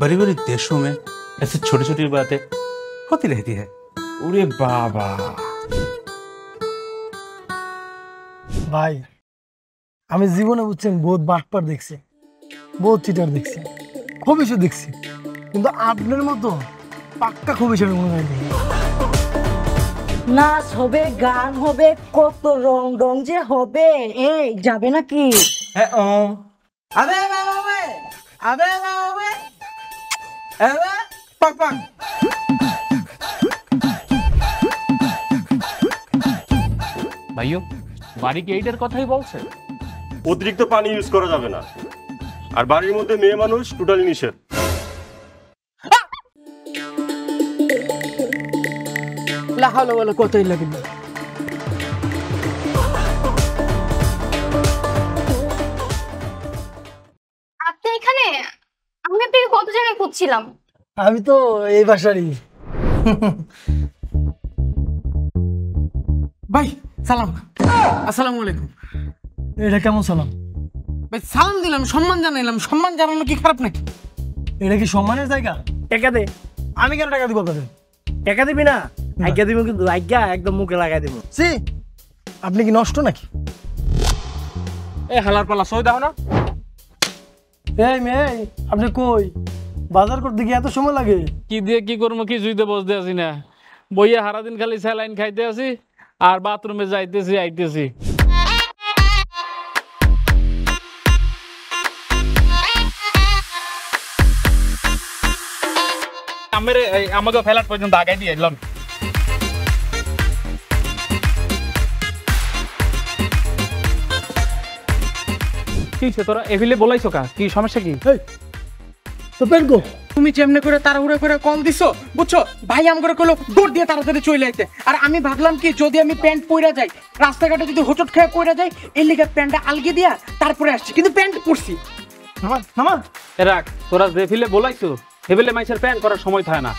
बड़ी बड़ी देशों में ऐसे छोटी छोटी बातें होती रहती है। ওরে বাবা ভাই আমি জীবনে বুঝছেন বহুত বাটপার দেখছি, বহুত চিটার দেখছি, খবিশও দেখছি, কিন্তু আপনার মতো পাক্কা খবিশ আমি মনে হয় দেখি। নাচ হবে, গান হবে, কত রং রং যে হবে। এই যাবে নাকি? হ্যাঁ ও আবে বাবা আবে বাবা এবা পাক পাক ভাইও বাড়ি কি এইটার কথাই বলছে? অতিরিক্ত পানি ইউজ করা যাবে না, আর বাড়ির মধ্যে মেয়ে মানুষ টোটালি নিষেধ। লা হাওলা ওয়ালা কুওয়াতা ইল্লা বিল্লাহ। আপনি এখানে? আমি আপনাকে কত জায়গায় খুঁজছিলাম। আমি তো এই বাসারই। ভাই সালাম, আসসালামু আলাইকুম। এটা কেমন সালাম? ভাই সালাম দিলাম, সম্মান জানাইলাম। সম্মান জানানো কি খারাপ নাকি? এটা কি সম্মানের জায়গা? টাকা দে। আমি কেন টাকা দিব আপনাদের? টাকা দিবি না? আজ্ঞা দিব, কিন্তু আজ্ঞা একদম মুখে লাগাই দিব। সি আপনি কি নষ্ট নাকি? এ হালার পালা সই দাও না। এই মেয়ে আপনি কই? বাজার করতে গিয়ে এত সময় লাগে? কি দিয়ে কি করবো, কি জুইতে বসতে আছি না, বইয়ে সারাদিন খালি স্যালাইন খাইতে আছি আর বাথরুমে যাইতেছি আইতেছি। আমাকে ফেলার পর্যন্ত আগাই দিয়ে এলাম। কি তোরা এভিলে বলাইছো কা? কি সমস্যা কি? তো পেন কো? তুমি যেমনে করে তাড়াহুড়া করে কল দিছো, বুঝছো? ভাই আম করে কইলো দৌড় দিয়ে তাড়াতাড়ি চলে আইতে। আর আমি ভাবলাম কি, যদি আমি প্যান্ট পইরা যাই, রাস্তাঘাটে যদি হোঁচট খেয়ে পইরা যাই, এই লিগে প্যান্টটা আলগে দিয়া তারপরে আসছি, কিন্তু প্যান্ট পরছি। নামা নামা। রাখ, তোরা যে ফিলে বলাইছো হেবেলে মাইসের প্যান করার সময় থাকে না।